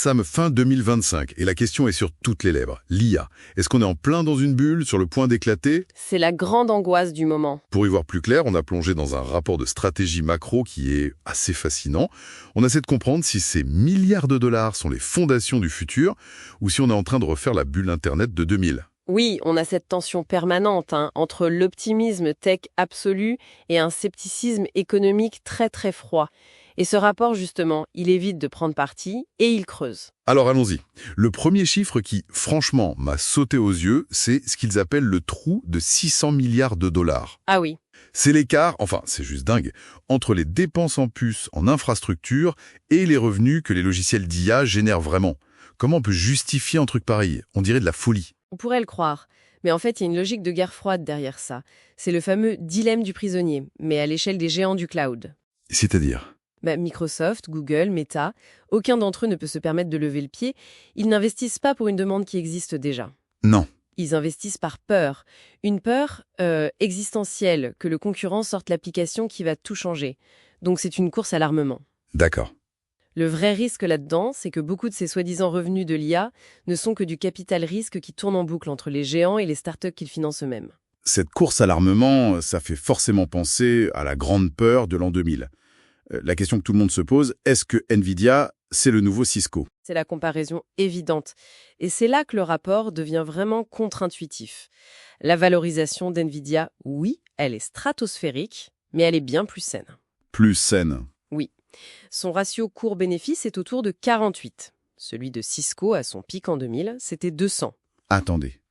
Sam, fin 2025, et la question est sur toutes les lèvres. L'IA. Est-ce qu'on est en plein dans une bulle, sur le point d'éclater? C'est la grande angoisse du moment. Pour y voir plus clair, on a plongé dans un rapport de stratégie macro qui est assez fascinant. On essaie de comprendre si ces milliards de dollars sont les fondations du futur, ou si on est en train de refaire la bulle Internet de 2000. Oui, on a cette tension permanente entre l'optimisme tech absolu et un scepticisme économique très très froid. Et ce rapport, justement, il évite de prendre parti et il creuse. Alors allons-y. Le premier chiffre qui, franchement, m'a sauté aux yeux, c'est ce qu'ils appellent le trou de 600 milliards de dollars. Ah oui, C'est l'écart, enfin c'est juste dingue, entre les dépenses en puces, en infrastructure et les revenus que les logiciels d'IA génèrent vraiment. Comment on peut justifier un truc pareil? On dirait de la folie. on pourrait le croire. Mais en fait, il y a une logique de guerre froide derrière ça. C'est le fameux dilemme du prisonnier, mais à l'échelle des géants du cloud. C'est-à-dire? Microsoft, Google, Meta, aucun d'entre eux ne peut se permettre de lever le pied. Ils n'investissent pas pour une demande qui existe déjà. Non. Ils investissent par peur. Une peur existentielle, que le concurrent sorte l'application qui va tout changer. Donc c'est une course à l'armement. D'accord. Le vrai risque là-dedans, c'est que beaucoup de ces soi-disant revenus de l'IA ne sont que du capital risque qui tourne en boucle entre les géants et les startups qu'ils financent eux-mêmes. Cette course à l'armement, ça fait forcément penser à la grande peur de l'an 2000. La question que tout le monde se pose, est-ce que Nvidia, c'est le nouveau Cisco? C'est la comparaison évidente. Et c'est là que le rapport devient vraiment contre-intuitif. La valorisation d'NVIDIA, oui, elle est stratosphérique, mais elle est bien plus saine. Plus saine. Oui. Son ratio cours-bénéfice est autour de 48. Celui de Cisco, à son pic en 2000, c'était 200. Attendez.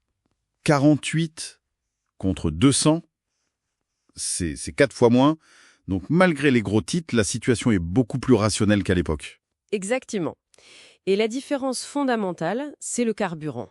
48 contre 200, c'est 4 fois moins. Donc malgré les gros titres, la situation est beaucoup plus rationnelle qu'à l'époque. Exactement. Et la différence fondamentale, c'est le carburant.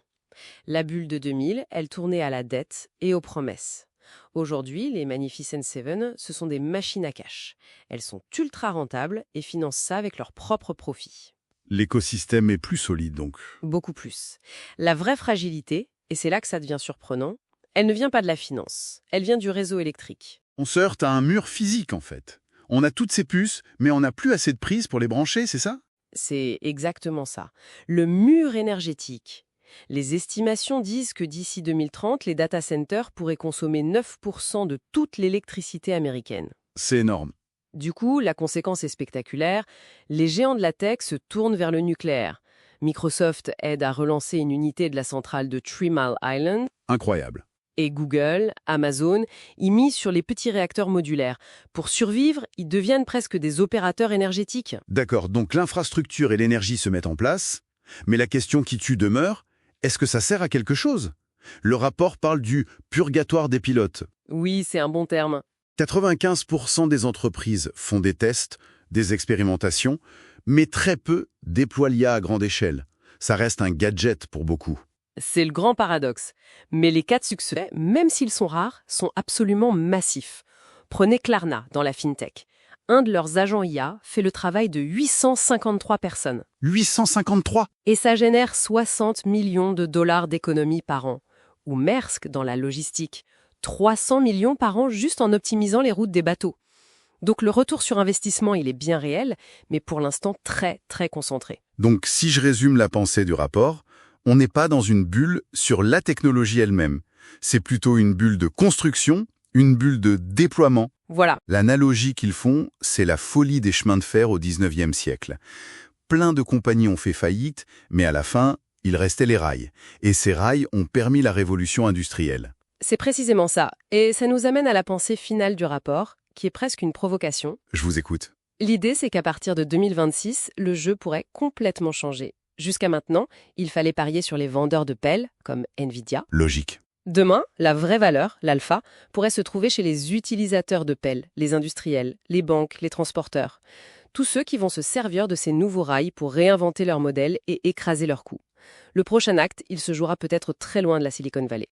La bulle de 2000, elle tournait à la dette et aux promesses. Aujourd'hui, les Magnificent Seven, ce sont des machines à cash. Elles sont ultra rentables et financent ça avec leurs propres profits. L'écosystème est plus solide donc. Beaucoup plus. La vraie fragilité, et c'est là que ça devient surprenant, elle ne vient pas de la finance, elle vient du réseau électrique. On se heurte à un mur physique en fait. On a toutes ces puces, mais on n'a plus assez de prises pour les brancher, c'est ça? C'est exactement ça. Le mur énergétique. Les estimations disent que d'ici 2030, les data centers pourraient consommer 9% de toute l'électricité américaine. C'est énorme. Du coup, la conséquence est spectaculaire. Les géants de la tech se tournent vers le nucléaire. Microsoft aide à relancer une unité de la centrale de 3 Mile Island. Incroyable. Et Google, Amazon, y misent sur les petits réacteurs modulaires. Pour survivre, ils deviennent presque des opérateurs énergétiques. D'accord, donc l'infrastructure et l'énergie se mettent en place, mais la question qui tue demeure, est-ce que ça sert à quelque chose? Le rapport parle du purgatoire des pilotes. Oui, c'est un bon terme. 95% des entreprises font des tests, des expérimentations, mais très peu déploient l'IA à grande échelle. Ça reste un gadget pour beaucoup. C'est le grand paradoxe. Mais les cas de succès, même s'ils sont rares, sont absolument massifs. Prenez Klarna dans la fintech. Un de leurs agents IA fait le travail de 853 personnes. 853? Et ça génère 60 millions de dollars d'économies par an. Ou Maersk dans la logistique. 300 millions par an juste en optimisant les routes des bateaux. Donc le retour sur investissement, il est bien réel, mais pour l'instant très, très concentré. Donc si je résume la pensée du rapport, on n'est pas dans une bulle sur la technologie elle-même. C'est plutôt une bulle de construction, une bulle de déploiement. Voilà. L'analogie qu'ils font, c'est la folie des chemins de fer au 19e siècle. Plein de compagnies ont fait faillite, mais à la fin, il restait les rails. Et ces rails ont permis la révolution industrielle. C'est précisément ça. Et ça nous amène à la pensée finale du rapport, qui est presque une provocation. Je vous écoute. L'idée, c'est qu'à partir de 2026, le jeu pourrait complètement changer. Jusqu'à maintenant, il fallait parier sur les vendeurs de pelles, comme Nvidia. Logique. Demain, la vraie valeur, l'alpha, pourrait se trouver chez les utilisateurs de pelles, les industriels, les banques, les transporteurs. Tous ceux qui vont se servir de ces nouveaux rails pour réinventer leur modèle et écraser leurs coûts. Le prochain acte, il se jouera peut-être très loin de la Silicon Valley.